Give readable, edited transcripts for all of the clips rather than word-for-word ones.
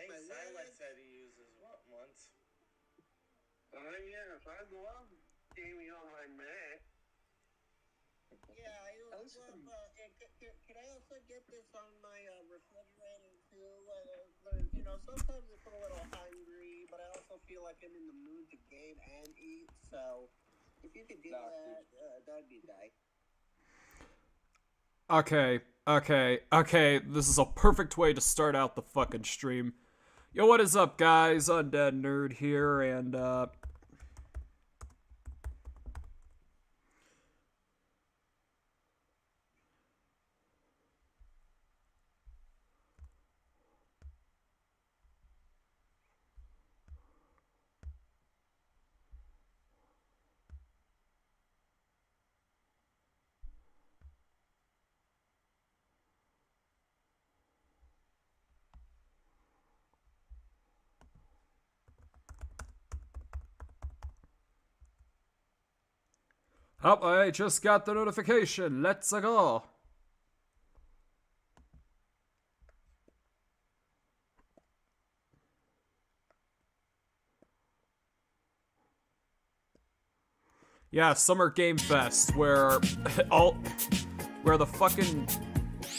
my list. Said he uses what once? Yes, I love gaming on my Mac. Yeah, I love. Can I also get this on my refrigerator too? You know, sometimes it's a little hungry, but I also feel like I'm in the mood to game and eat. So, if you could do that, that'd be nice. Okay. This is a perfect way to start out the fucking stream. Yo, what is up, guys? Undead Nerd here, and, oh, I just got the notification. Let's go. Yeah, Summer Game Fest, where where the fucking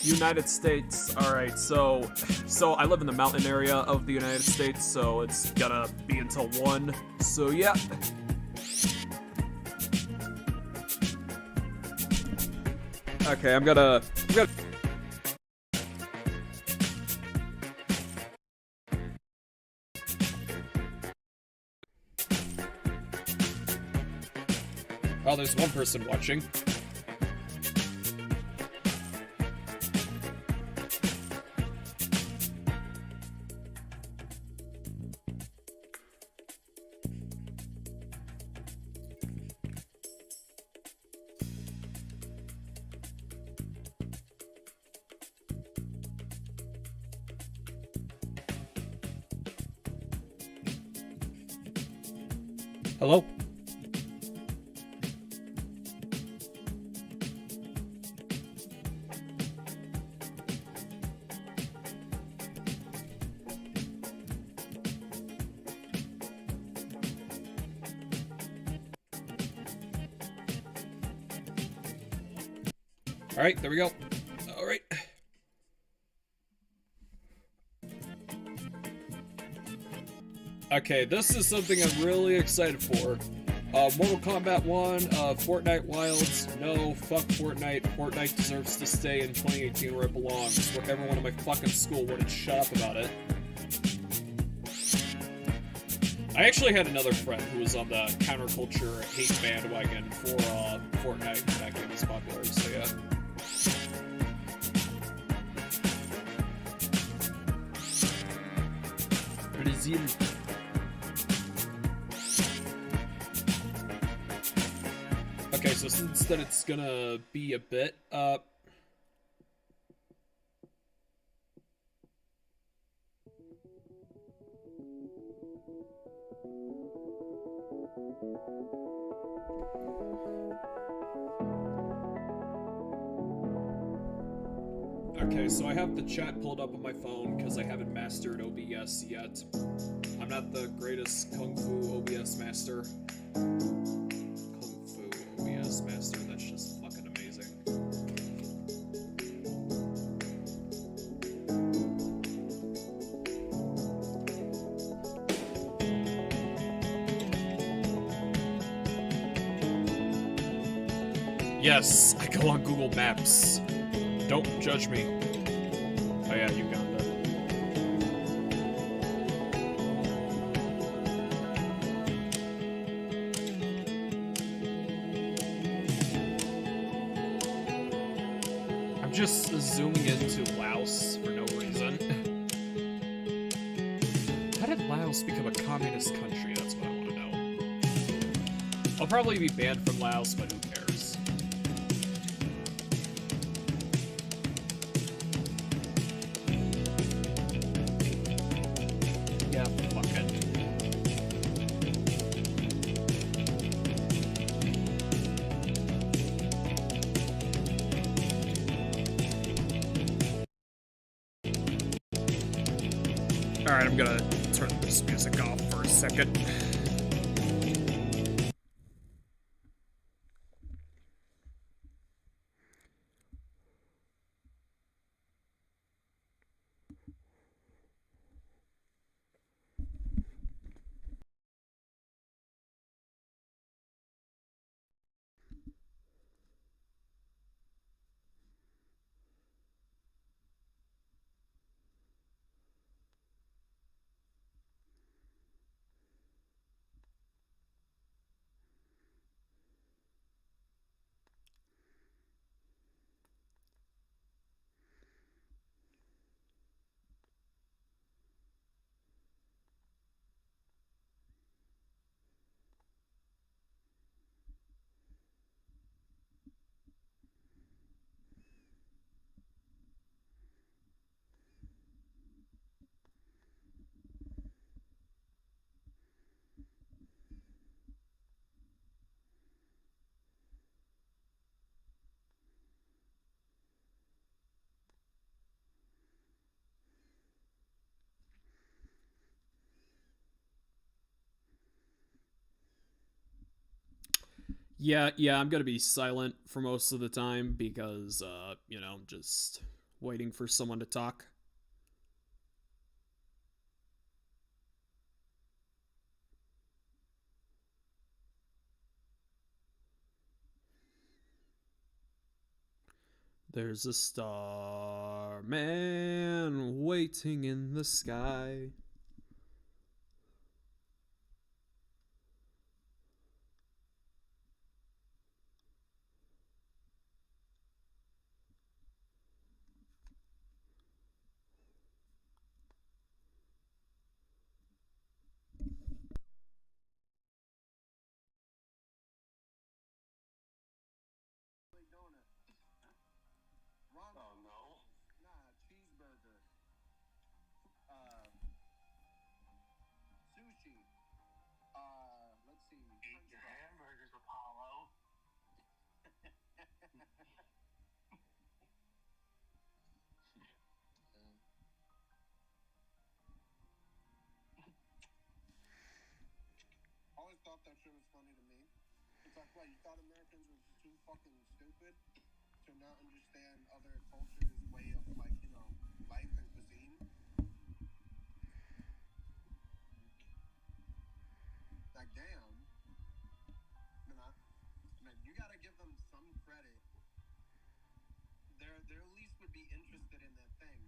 United States. All right, so I live in the mountain area of the United States, so it's gonna be until 1. So yeah. Okay, I'm gonna. Oh, there's one person watching. Hello? Alright, there we go. Alright. Okay, this is something I'm really excited for. Mortal Kombat 1, Fortnite Wilds. No, fuck Fortnite. Fortnite deserves to stay in 2018 where it belongs, where everyone in my fucking school wouldn't shut up about it. I actually had another friend who was on the counterculture hate bandwagon for Fortnite when that game was popular, so yeah. Brazil. Okay, so since that it's gonna be a bit, okay, so I have the chat pulled up on my phone because I haven't mastered OBS yet. I'm not the greatest Kung Fu OBS master. Kung Fu OBS master, that's just fucking amazing. Yes, I go on Google Maps. Don't judge me. Oh yeah, Uganda. I'm just zooming into Laos for no reason. How did Laos become a communist country? That's what I want to know. I'll probably be banned from Laos, but who cares? Yeah, fuck it. Alright, I'm gonna turn this music off for a second. Yeah, I'm gonna be silent for most of the time because, just waiting for someone to talk. There's a star man waiting in the sky. Oh no. Nah, cheeseburger. Sushi. Let's see. Eat your hamburgers, Apollo. Always thought that shit was funny to me. It's like, what, you thought Americans were too fucking stupid to not understand other cultures' way of, like, life and cuisine? Like, damn. Man, you gotta give them some credit. They at least would be interested in that thing.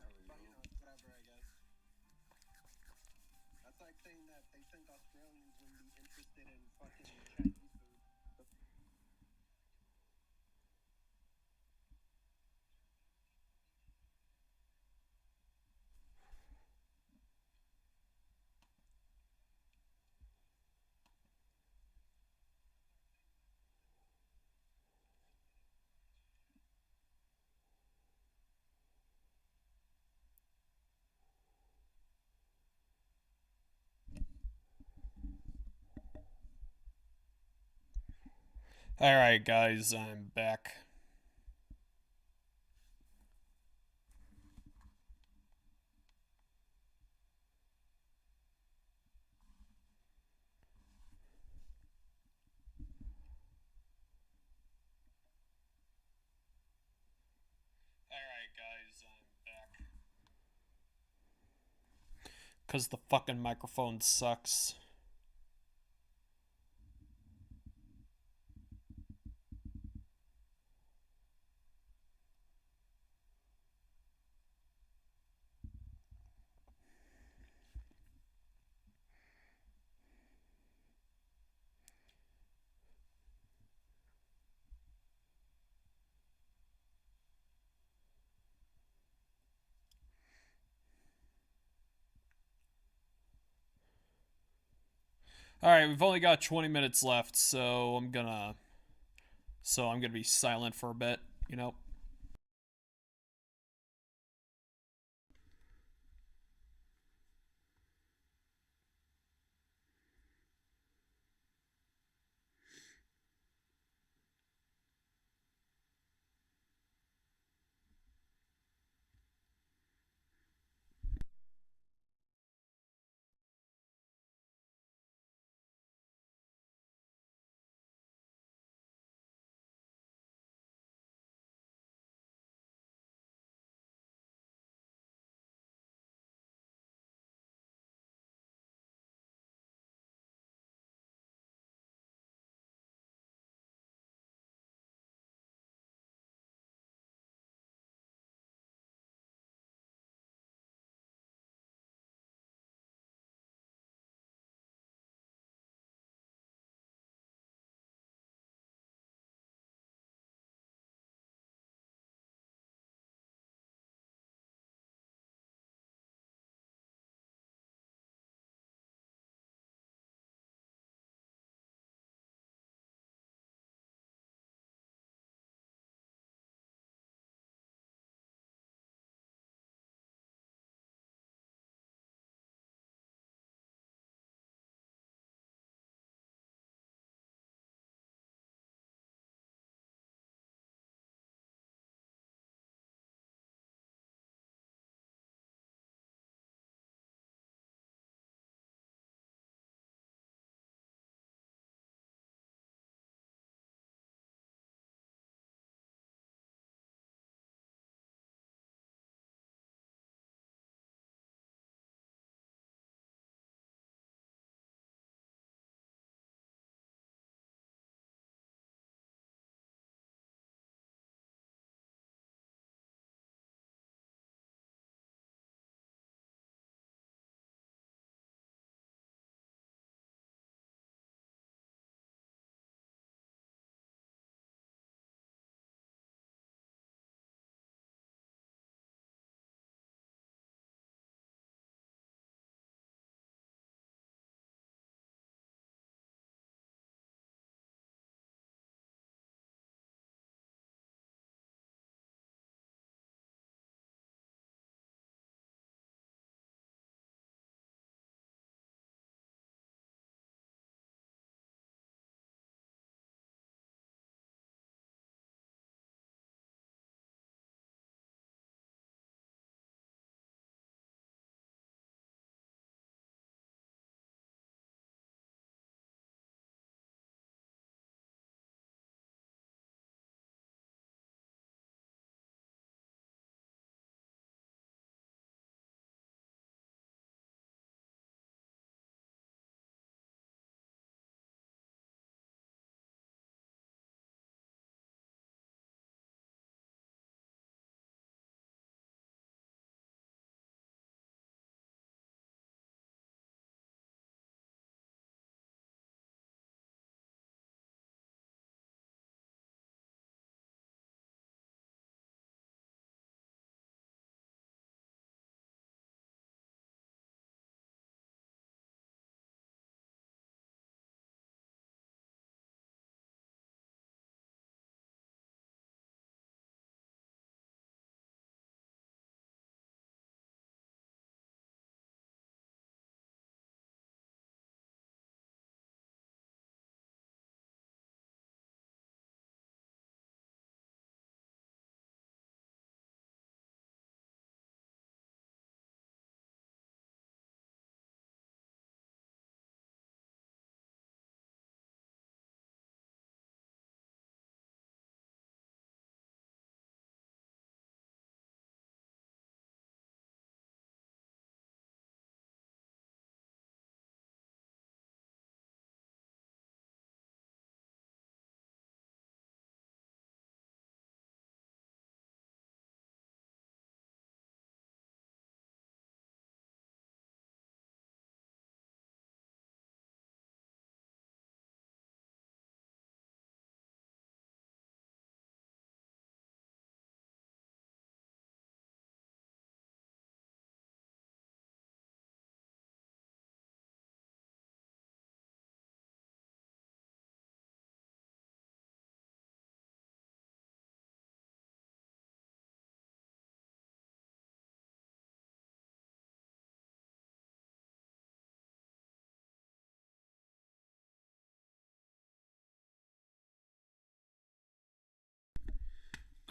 But, whatever, I guess. That's like saying that they think Australians wouldn't be interested in fucking Chinese food. Alright, guys, I'm back. Alright, guys, I'm back. Because the fucking microphone sucks. Alright, we've only got 20 minutes left, so I'm gonna be silent for a bit, you know.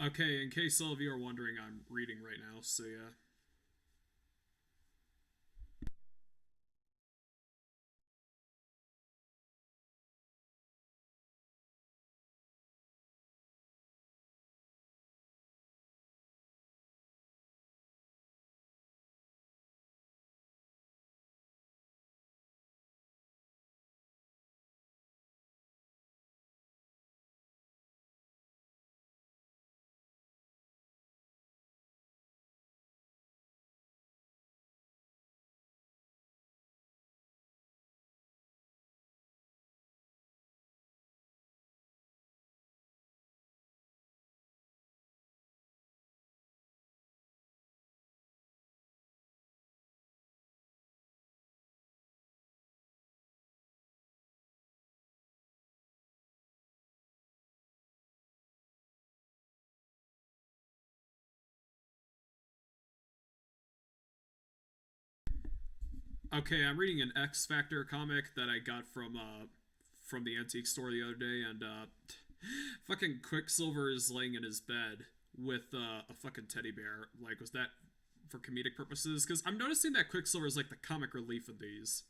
Okay, in case all of you are wondering, I'm reading right now, so yeah. Okay, I'm reading an X Factor comic that I got from the antique store the other day, and fucking Quicksilver is laying in his bed with a fucking teddy bear. Like, was that for comedic purposes? Because I'm noticing that Quicksilver is like the comic relief of these.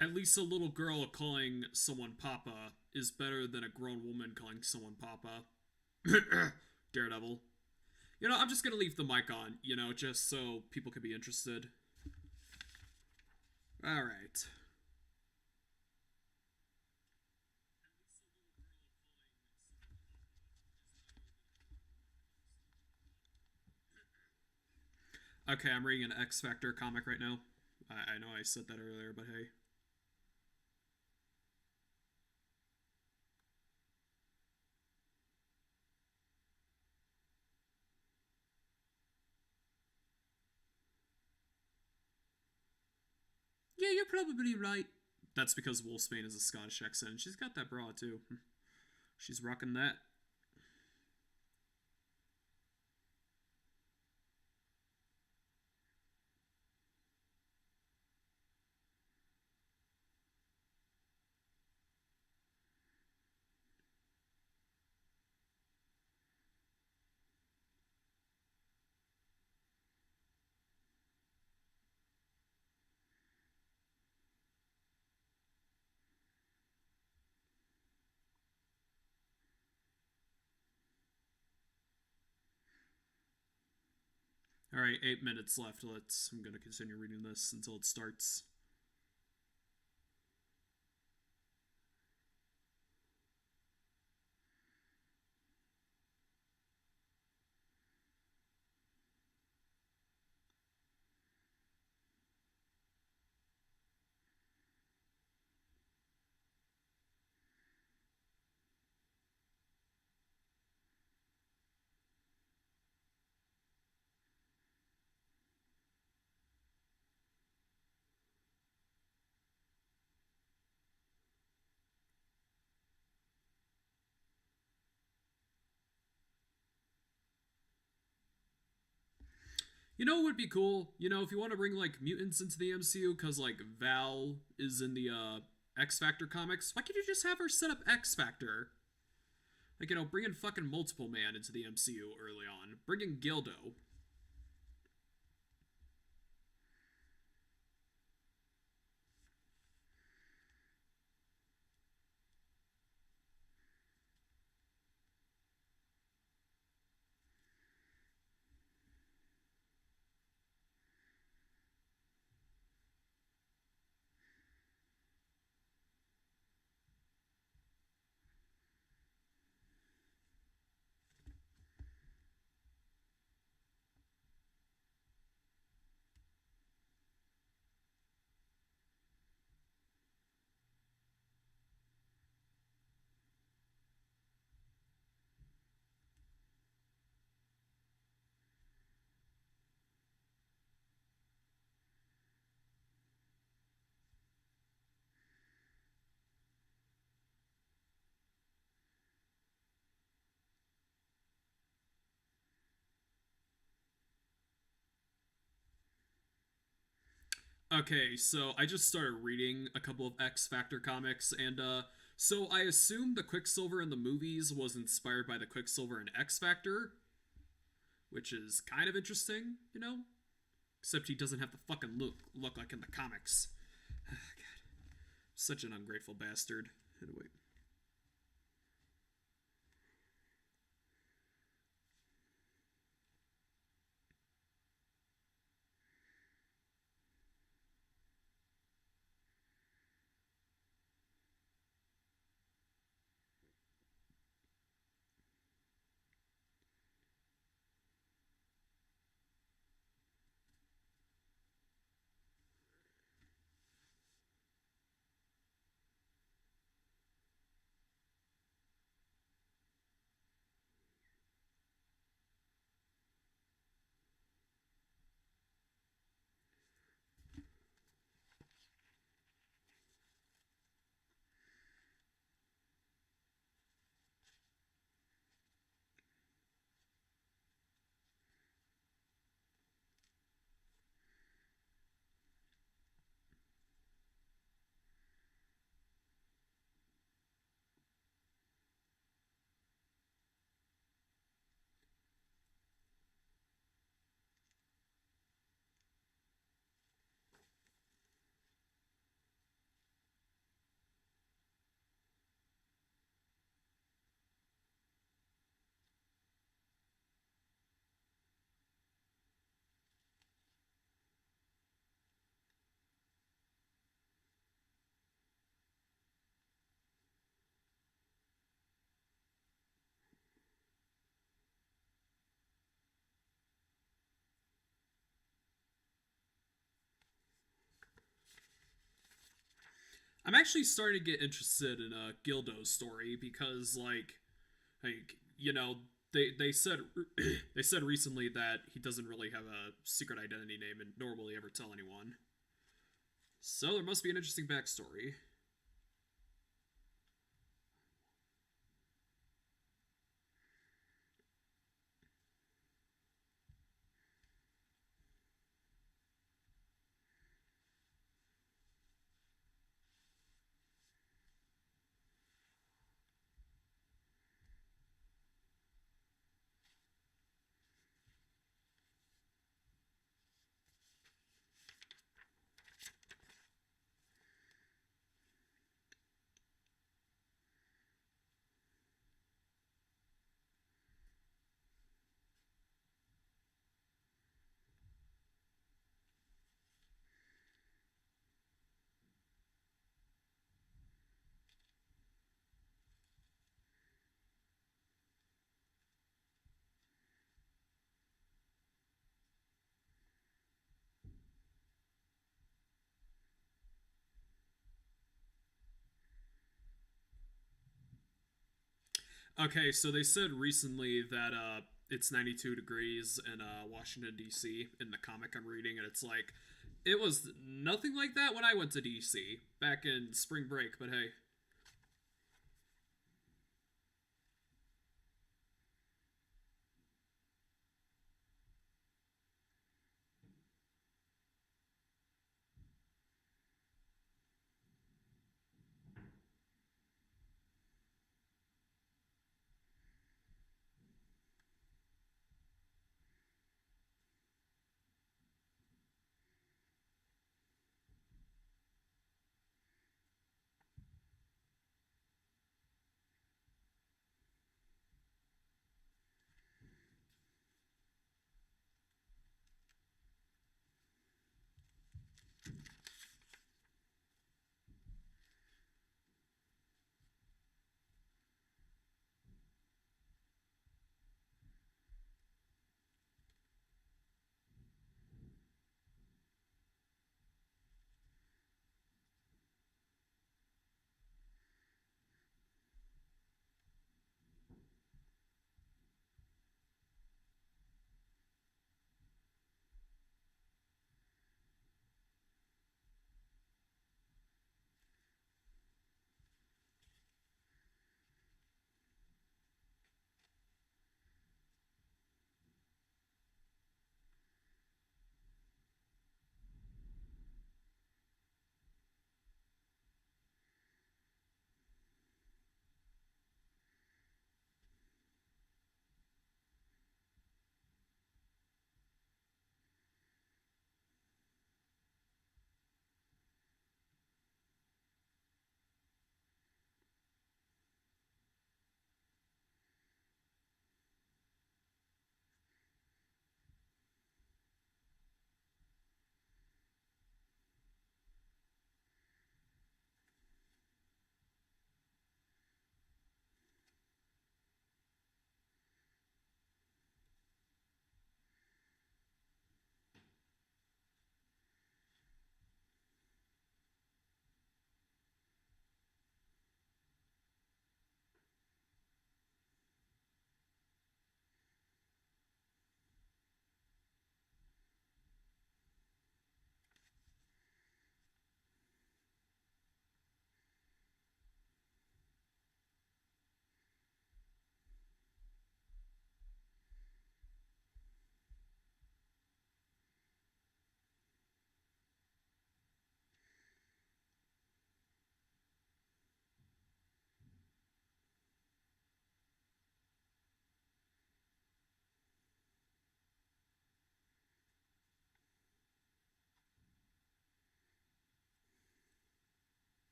At least a little girl calling someone Papa is better than a grown woman calling someone Papa. Daredevil. You know, I'm just gonna leave the mic on, you know, just so people can be interested. Alright. Okay, I'm reading an X Factor comic right now. I know I said that earlier, but hey. Yeah, you're probably right. That's because Wolfsbane is a Scottish accent, and she's got that bra too. She's rocking that. All right, 8 minutes left. I'm gonna continue reading this until it starts. You know what would be cool? You know, if you want to bring like mutants into the MCU, because like Val is in the X Factor comics, why can't you just have her set up X Factor? Like, you know, bringing fucking Multiple Man into the MCU early on, bringing Gildo. Okay, so I just started reading a couple of X Factor comics, and so I assume the Quicksilver in the movies was inspired by the Quicksilver in X Factor, which is kind of interesting, you know? Except he doesn't have the fucking look like in the comics. God, such an ungrateful bastard. Anyway. I'm actually starting to get interested in Gildo's story because, you know, they said they said recently that he doesn't really have a secret identity name and nor will he ever tell anyone. So there must be an interesting backstory. Okay, so they said recently that it's 92 degrees in Washington D.C. in the comic I'm reading, and it's like it was nothing like that when I went to D.C. back in spring break. But hey.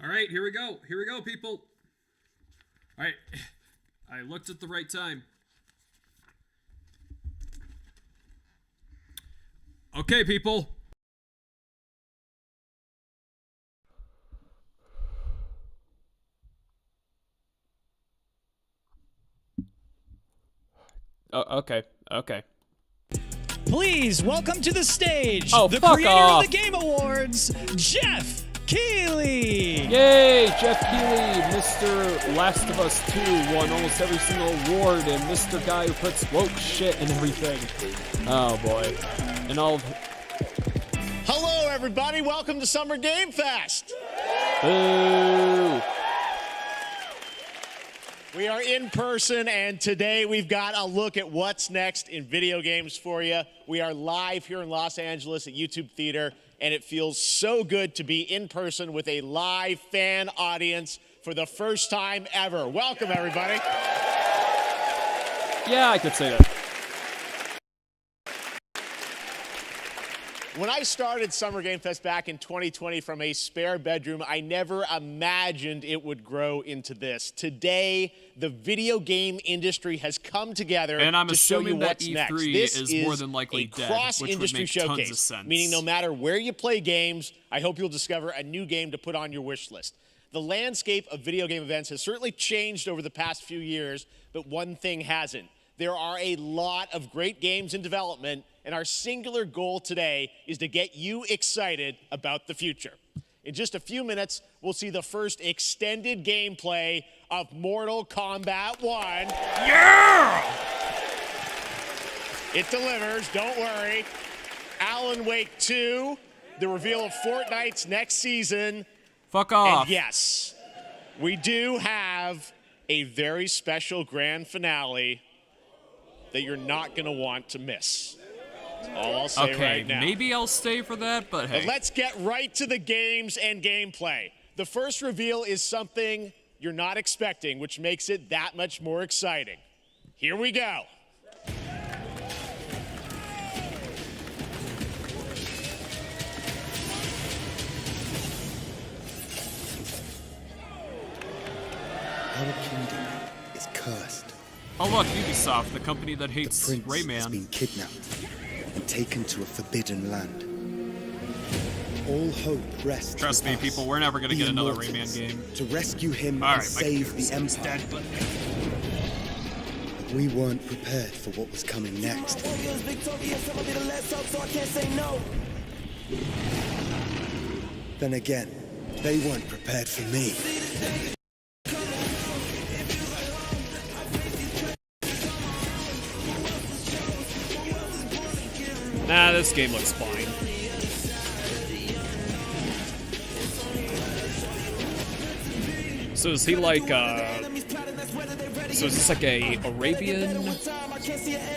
All right, here we go. Here we go, people. All right, I looked at the right time. Okay, people. Okay. Okay. Please welcome to the stage Oh, the fuck creator off. of the Game Awards, Jeff Keighley. Yay, Jeff Keighley, Mr. Last of Us 2 won almost every single award, and Mr. Guy who puts woke shit and everything. Oh boy. And all of... Hello, everybody. Welcome to Summer Game Fest. Boo! We are in person, and today we've got a look at what's next in video games for you. We are live here in Los Angeles at YouTube Theater, and it feels so good to be in person with a live fan audience for the first time ever. Welcome, everybody. Yeah, I could say that. When I started Summer Game Fest back in 2020 from a spare bedroom, I never imagined it would grow into this. Today, the video game industry has come together And I'm to show you assuming that what's E3 next. This is more than likely a dead, cross-industry which would make tons of showcase, sense. meaning no matter where you play games, I hope you'll discover a new game to put on your wish list. The landscape of video game events has certainly changed over the past few years, but one thing hasn't. There are a lot of great games in development, and our singular goal today is to get you excited about the future. In just a few minutes, we'll see the first extended gameplay of Mortal Kombat 1. Yeah! It delivers, don't worry. Alan Wake 2, the reveal of Fortnite's next season. Fuck off. And yes, we do have a very special grand finale that you're not going to want to miss. That's all I'll say right now. Maybe I'll stay for that, but hey. But let's get right to the games and gameplay. The first reveal is something you're not expecting, which makes it that much more exciting. Here we go. Our kingdom is cursed. Oh look, Ubisoft, the company that hates The prince has Rayman. been kidnapped and taken to a forbidden land. All hope rests Trust with me, us, people, we're never gonna the get another immortals, Rayman game. to rescue him All and right, my save computer's the empire. dead, but... But we weren't prepared for what was coming next. Then again, they weren't prepared for me. Nah, this game looks fine. So is he like, so is this like a Arabian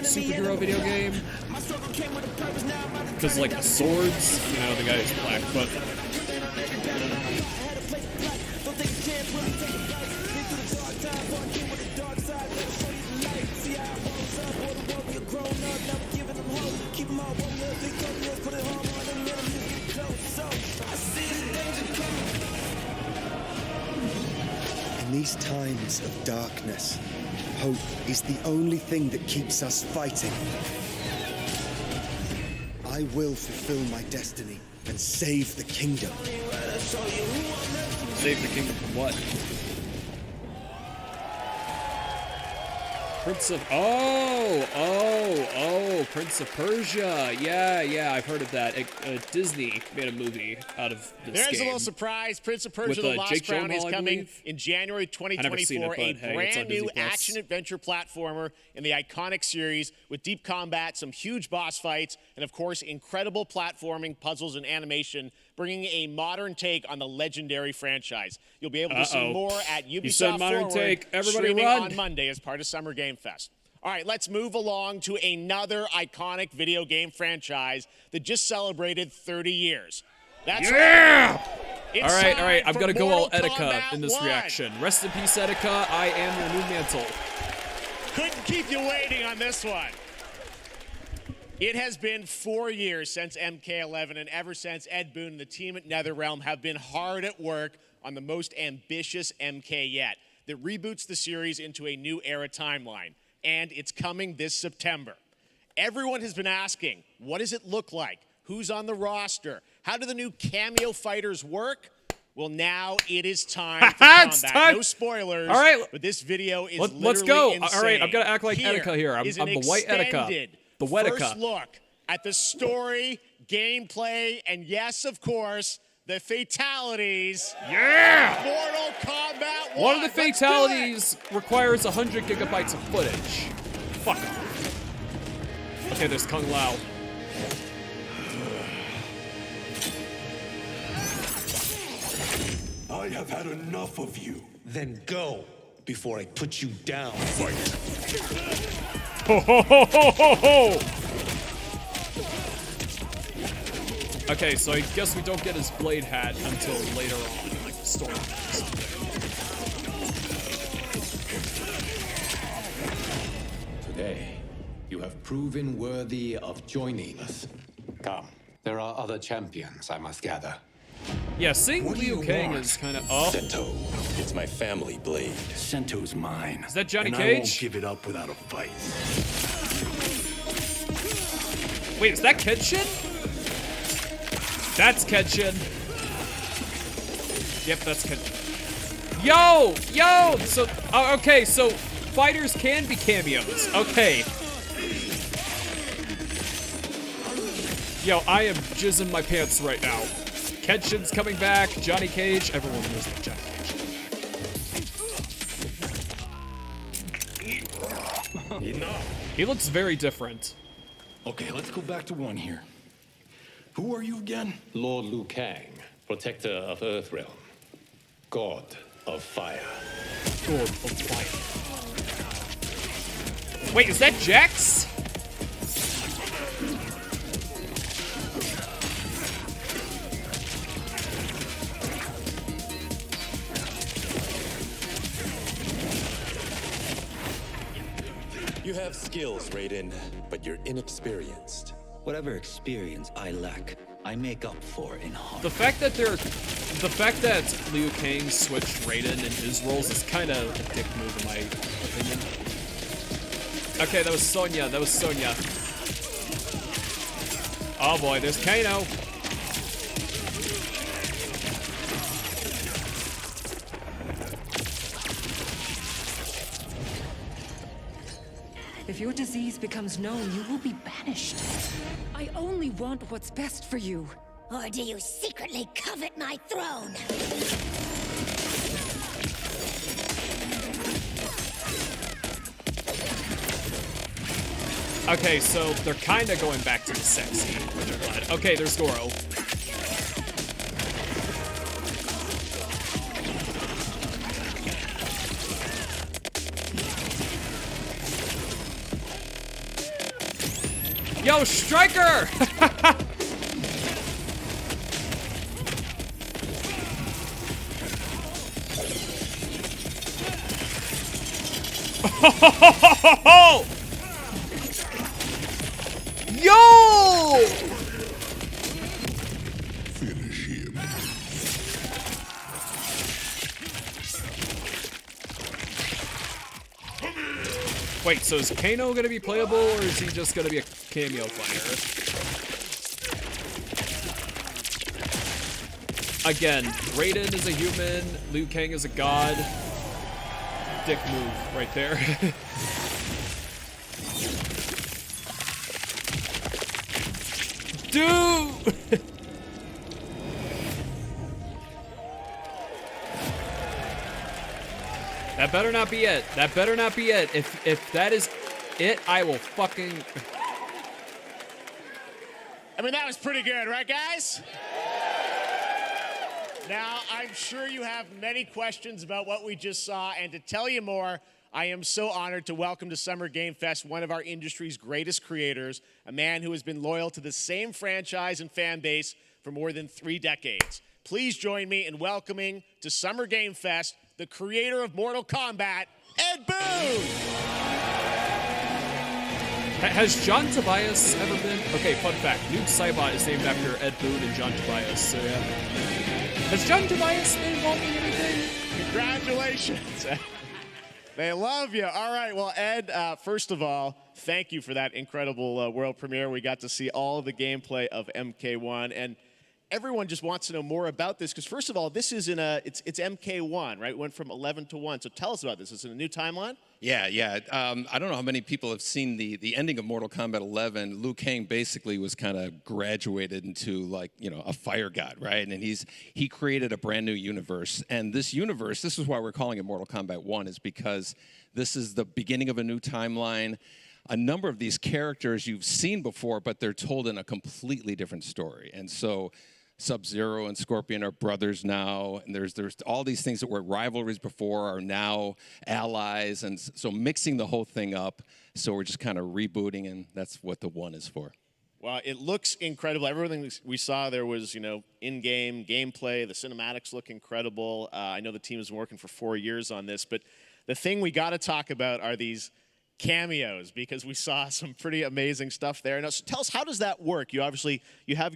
superhero video game? Because like the swords, you know, the guy is black, but... In these times of darkness, hope is the only thing that keeps us fighting. I will fulfill my destiny and save the kingdom. Save the kingdom from what? Prince of... Oh, Prince of Persia. Yeah, I've heard of that. Disney made a movie out of this There's game. a little surprise. Prince of Persia With, The Lost Jake Crown is Gyllenhaal, I coming believe. in January I never seen it, 2024. but A hey, it's on brand new Disney Plus. action-adventure platformer in the iconic series with deep combat, some huge boss fights, and of course, incredible platforming, puzzles, and animation, bringing a modern take on the legendary franchise. You'll be able to see more at Ubisoft said modern Forward, take. Everybody streaming run. on Monday as part of Summer Game Fest. All right, let's move along to another iconic video game franchise that just celebrated 30 years. That's Yeah! It's All time right, I've for got to go all Mortal Etika Kombat in this 1. reaction. Rest in peace, Etika. I am your new mantle. Couldn't keep you waiting on this one. It has been 4 years since MK11, and ever since, Ed Boon and the team at NetherRealm have been hard at work on the most ambitious MK yet that reboots the series into a new era timeline. And it's coming this September. Everyone has been asking, what does it look like? Who's on the roster? How do the new cameo fighters work? Well, now it is time for combat. Time. No spoilers. All right. But this video is Let's go. insane. All right, I'm gonna act like Etika here. I'm the white Etika. The Wetica. First look at the story, gameplay, and yes, of course, the fatalities. Yeah! Mortal Kombat 1. One of the fatalities requires 100 gigabytes of footage. Fuck off. Okay, there's Kung Lao. I have had enough of you. Then go before I put you down. Fight. Ho ho ho ho ho ho! Okay, so I guess we don't get his blade hat until later on, like the story or something. Today, you have proven worthy of joining us. Come, there are other champions, I must gather. Yeah, seeing Liu Kang is kind of Sento, it's my family blade. Sento's mine. Is that Johnny and Cage? I won't give it up without a fight. Wait, is that Kenshin? That's Kenshin. Yep, that's Kenshin. Yo! Yo! So, okay, so fighters can be cameos. Okay. Yo, I am jizzing my pants right now. Kenshin's coming back, Johnny Cage, everyone knows about Johnny Cage. Enough. He looks very different. Okay, let's go back to one here. Who are you again? Lord Liu Kang, protector of Earthrealm, god of fire. God of fire. Wait, is that Jax? You have skills, Raiden, but you're inexperienced. Whatever experience I lack, I make up for in heart. The fact that Liu Kang switched Raiden in his roles is kind of a dick move in my opinion. Okay, that was Sonya. That was Sonya. Oh boy, there's Kano. If your disease becomes known, you will be banished. I only want what's best for you. Or do you secretly covet my throne? Okay, so they're kind of going back to the sexy, which I'm glad. Okay, there's Goro. Yo, Striker! Yo! Finish him. Wait, so is Kano gonna be playable, or is he just gonna be a cameo fighter? Again, Raiden is a human, Liu Kang is a god. Dick move right there. Dude! That better not be it. That better not be it. If that is it, I will fucking... I mean, that was pretty good, right, guys? Now, I'm sure you have many questions about what we just saw, and to tell you more, I am so honored to welcome to Summer Game Fest one of our industry's greatest creators, a man who has been loyal to the same franchise and fan base for more than 3 decades. Please join me in welcoming to Summer Game Fest the creator of Mortal Kombat, Ed Boon! Has John Tobias ever been? Okay, fun fact. Nuke Saibot is named after Ed Boon and John Tobias, so yeah. Has John Tobias been involved in anything? Congratulations. They love you. All right, well, Ed, first of all, thank you for that incredible world premiere. We got to see all of the gameplay of MK1, and everyone just wants to know more about this because first of all, this is it's MK1, right? It went from 11 to 1. So tell us about this. Is it a new timeline? Yeah. I don't know how many people have seen the ending of Mortal Kombat 11. Liu Kang basically was kind of graduated into a fire god, right? And he created a brand new universe. And this universe, this is why we're calling it Mortal Kombat 1, is because this is the beginning of a new timeline. A number of these characters you've seen before, but they're told in a completely different story. And so Sub-Zero and Scorpion are brothers now, and there's all these things that were rivalries before are now allies, and so mixing the whole thing up. So we're just kind of rebooting, and that's what the 1 is for. Well, it looks incredible. Everything we saw there was, in-game gameplay. The cinematics look incredible. I know the team has been working for 4 years on this, but the thing we got to talk about are these cameos, because we saw some pretty amazing stuff there. Now, so tell us, how does that work? You have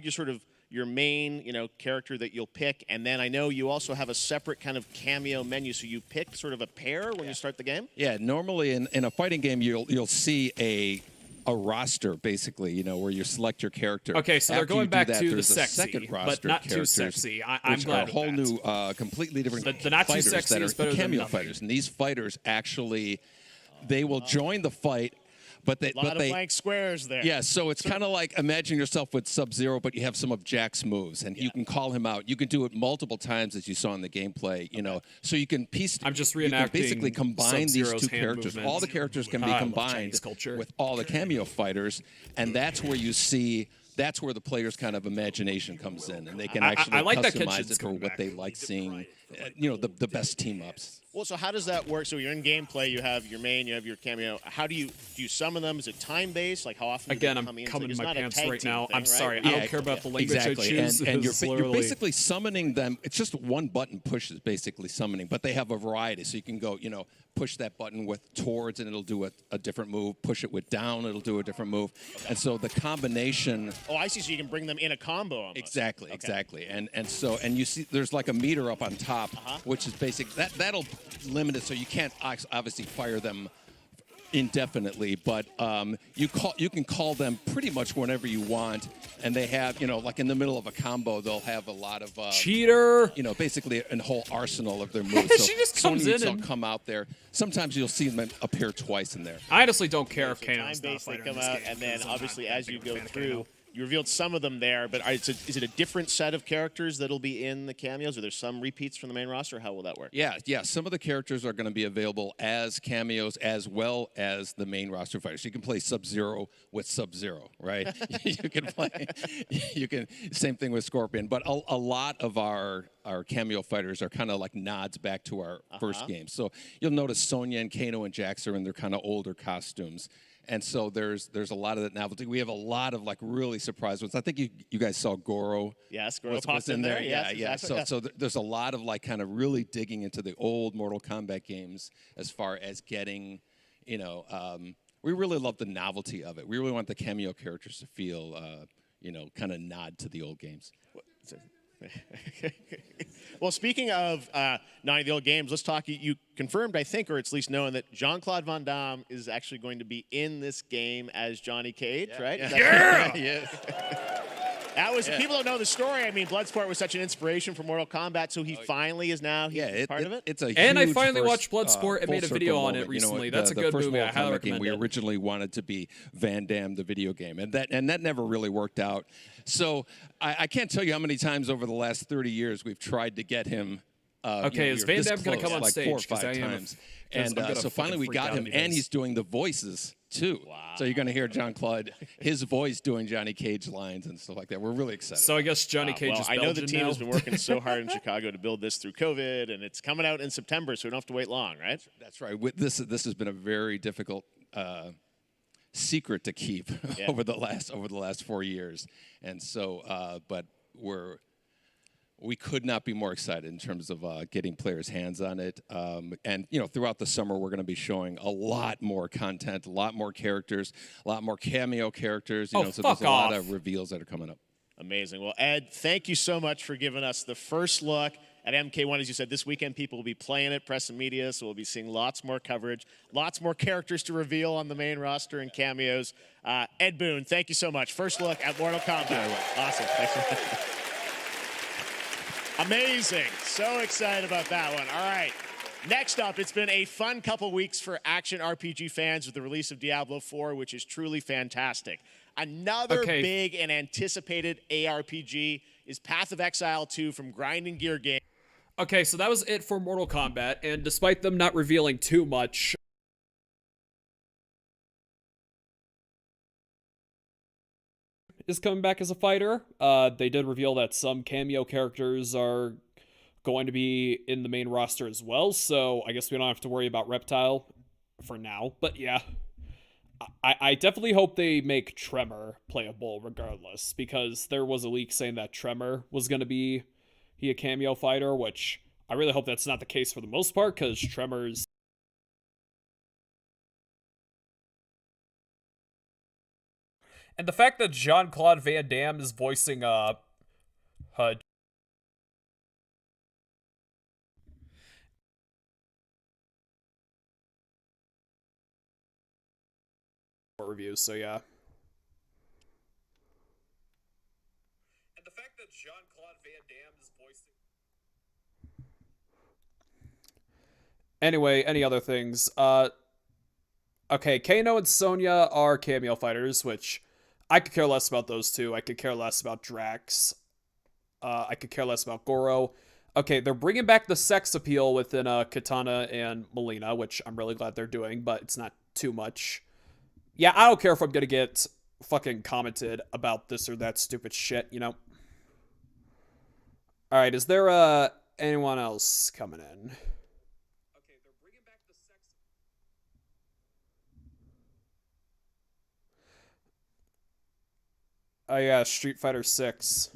your main, character that you'll pick, and then I know you also have a separate kind of cameo menu, so you pick sort of a pair when you start the game? Yeah, normally in a fighting game, you'll see a roster, basically, where you select your character. Okay, so they're going back to the sexy, sexy, but not too sexy. I'm glad with that. A whole new, completely different the not too fighters sexy that is are better than cameo nothing. fighters. And these fighters actually, they will join the fight, but they... A lot of blank squares there. Yeah, so it's kind of like imagine yourself with Sub-Zero, but you have some of Jack's moves, and you can call him out. You can do it multiple times, as you saw in the gameplay, so you can piece... I'm just reenacting you can basically combine these Sub-Zero's two hand characters. movements. All the characters can be combined with all the cameo fighters, and that's where you see... That's where the player's kind of imagination comes in, and they can actually I like that customize Kenshin's it for coming what back. they like seeing, the best team-ups. Well, so how does that work? So you're in gameplay, you have your main, you have your cameo. How do you summon them? Is it time-based? Like, how often do they Again, come I'm in? coming in It's my not a pants tag right team now. thing, I'm right? sorry. I don't care about the language I choose. And It's you're literally- basically summoning them. It's just one button push is basically summoning, but they have a variety. So you can go, push that button with towards, and it'll do a different move. Push it with down, it'll do a different move. And so the combination... Oh, I see. So you can bring them in a combo almost. Exactly. And you see there's like a meter up on top, which is basic. That'll limit it, so you can't obviously fire them indefinitely, but you can call them pretty much whenever you want, and they have, like in the middle of a combo, they'll have a lot of cheater, basically a whole arsenal of their moves. So she just comes in and come out there. Sometimes you'll see them appear twice in there. I honestly don't care if Kano's Time-based, not they a come fighter in out, this game, and then because I'm obviously not a as you big go fan of through, Kano. you revealed some of them there, but is it a different set of characters that'll be in the cameos? Are there some repeats from the main roster? How will that work? Yeah. Some of the characters are going to be available as cameos as well as the main roster fighters. You can play Sub-Zero with Sub-Zero, right? Same thing with Scorpion. But a lot of our cameo fighters are kind of like nods back to our first game. So you'll notice Sonya and Kano and Jax are in their kind of older costumes. And so there's a lot of that novelty. We have a lot of like really surprise ones. I think you guys saw Goro. Yes, Goro was popped in there. Yeah. Exactly. So there's a lot of like kind of really digging into the old Mortal Kombat games as far as getting, we really love the novelty of it. We really want the cameo characters to feel, kind of nod to the old games. Well, speaking of not the old games, let's talk. You confirmed, I think, or it's at least known that Jean-Claude Van Damme is actually going to be in this game as Johnny Cage, right? Yeah. Yes. That was people don't know the story. I mean, Bloodsport was such an inspiration for Mortal Kombat, so he finally is now part of it. It's a and I huge finally first, watched Bloodsport and made a video on it moment. recently. That's a good first movie. I Mortal highly Kombat game, recommend we it. originally wanted to be Van Damme, the video game, and that never really worked out. So I can't tell you how many times over the last 30 years we've tried to get him. Is Van Damme going to come on like stage? 4 or 5 times. And so finally we got him, and he's doing the voices too. Wow. So you're going to hear Jean-Claude, his voice doing Johnny Cage lines and stuff like that. We're really excited. So I guess Johnny Cage is I know the Belgian team now. has been working so hard in Chicago to build this through COVID, and it's coming out in September, so we don't have to wait long, right? That's right. This has been a very difficult secret to keep over the last 4 years, and so but we could not be more excited in terms of getting players' hands on it. And, throughout the summer, we're going to be showing a lot more content, a lot more characters, a lot more cameo characters. So there's a lot of reveals that are coming up. Amazing. Well, Ed, thank you so much for giving us the first look at MK1. As you said, this weekend people will be playing it, press and media, so we'll be seeing lots more coverage, lots more characters to reveal on the main roster and cameos. Ed Boon, thank you so much. First look at Mortal Kombat. Awesome. Thanks so much. Amazing. So excited about that one. All right. Next up, it's been a fun couple weeks for action RPG fans with the release of Diablo 4, which is truly fantastic. Another big and anticipated ARPG is Path of Exile 2 from Grinding Gear Games. Okay, so that was it for Mortal Kombat, and despite them not revealing too much, is coming back as a fighter. They did reveal that some cameo characters are going to be in the main roster as well, so I guess we don't have to worry about Reptile for now. But yeah, I definitely hope they make Tremor playable regardless, because there was a leak saying that Tremor was going to be a cameo fighter, which I really hope that's not the case for the most part, because Tremor's... And the fact that Jean-Claude Van Damme is voicing reviews, so yeah. And the fact that Jean-Claude Van Damme is voicing... Anyway, any other things? Okay, Kano and Sonya are cameo fighters, which I could care less about those two. I could care less about Drax. I could care less about Goro. Okay, they're bringing back the sex appeal within Katana and Melina, which I'm really glad they're doing, but it's not too much. Yeah, I don't care if I'm gonna get fucking commented about this or that stupid shit, you know? Alright, is there, anyone else coming in? Okay, they're bringing back the sex... Oh yeah, Street Fighter 6.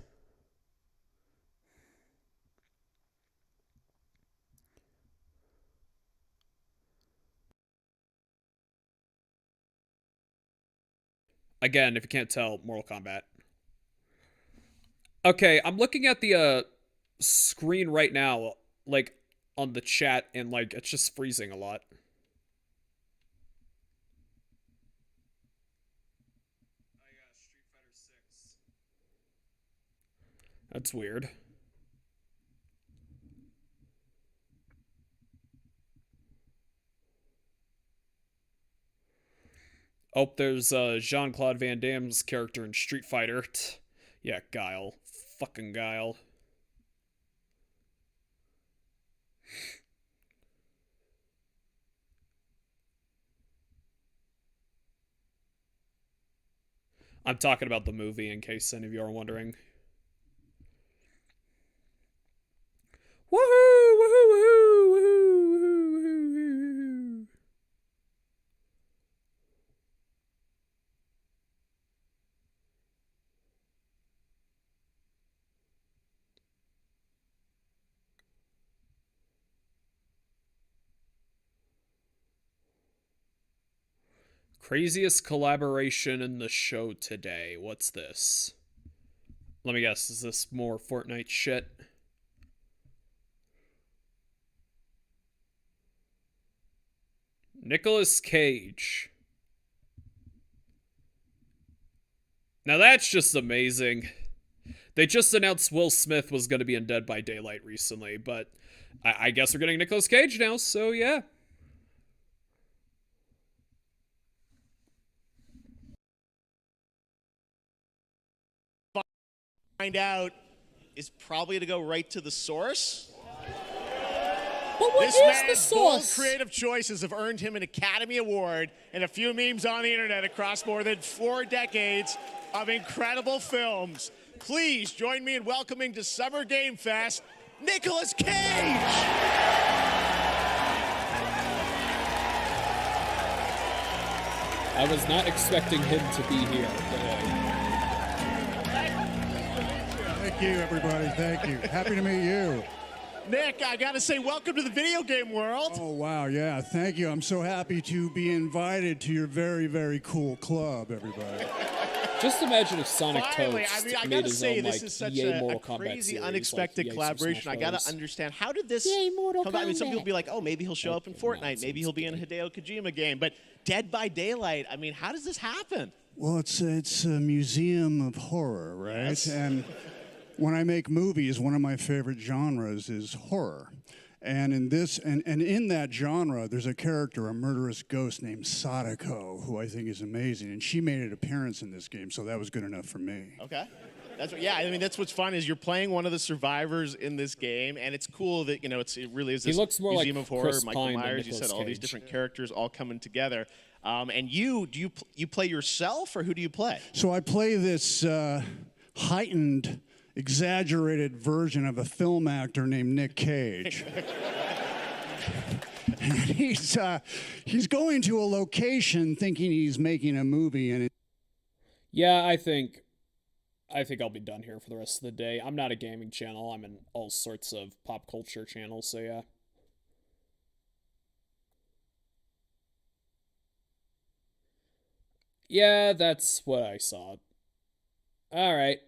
Again, if you can't tell, Mortal Kombat. Okay, I'm looking at the screen right now, like, on the chat, and, like, it's just freezing a lot. Oh yeah, Street Fighter 6. That's weird. Oh, there's Jean-Claude Van Damme's character in Street Fighter. Yeah, Guile. Fucking Guile. I'm talking about the movie, in case any of you are wondering. Woohoo! Woohoo! Woohoo! Woohoo! Woohoo! Craziest collaboration in the show today. What's this? Let me guess, is this more Fortnite shit? Nicolas Cage. Now that's just amazing. They just announced Will Smith was going to be in Dead by Daylight recently, but I guess we're getting Nicolas Cage now, so yeah. Find out is probably to go right to the source. But what this is man's the source? bold creative choices have earned him an Academy Award and a few memes on the internet across more than 4 decades of incredible films. Please join me in welcoming to Summer Game Fest, Nicolas Cage! I was not expecting him to be here today. Thank you, everybody. Thank you. Happy to meet you. Nick, I gotta say, welcome to the video game world. Oh, wow, yeah, thank you. I'm so happy to be invited to your very, very cool club, everybody. Just imagine if Sonic Finally, Toast I mean, I made gotta his say, own, this like, is such EA a Mortal Kombat crazy, series, unexpected like EA collaboration. I gotta Smash understand, how did this come about? I mean, some people be like, oh, maybe he'll show up in Fortnite. Maybe he'll be in a Hideo Kojima game. But Dead by Daylight, I mean, how does this happen? Well, it's a museum of horror, right? Yes. And when I make movies, one of my favorite genres is horror. And in this, and in that genre, there's a character, a murderous ghost named Sadako, who I think is amazing. And she made an appearance in this game, so that was good enough for me. Okay. That's what's fun is you're playing one of the survivors in this game, and it's cool that, it really is this looks more museum like of horror, Chris Michael Pine than Myers, you Nicolas said all these Cage. different characters all coming together. And you play yourself, or who do you play? So I play this heightened, exaggerated version of a film actor named Nick Cage. And he's going to a location thinking he's making a movie, and Yeah, I think I'll be done here for the rest of the day. I'm not a gaming channel. I'm in all sorts of pop culture channels, so yeah. Yeah, that's what I saw. All right.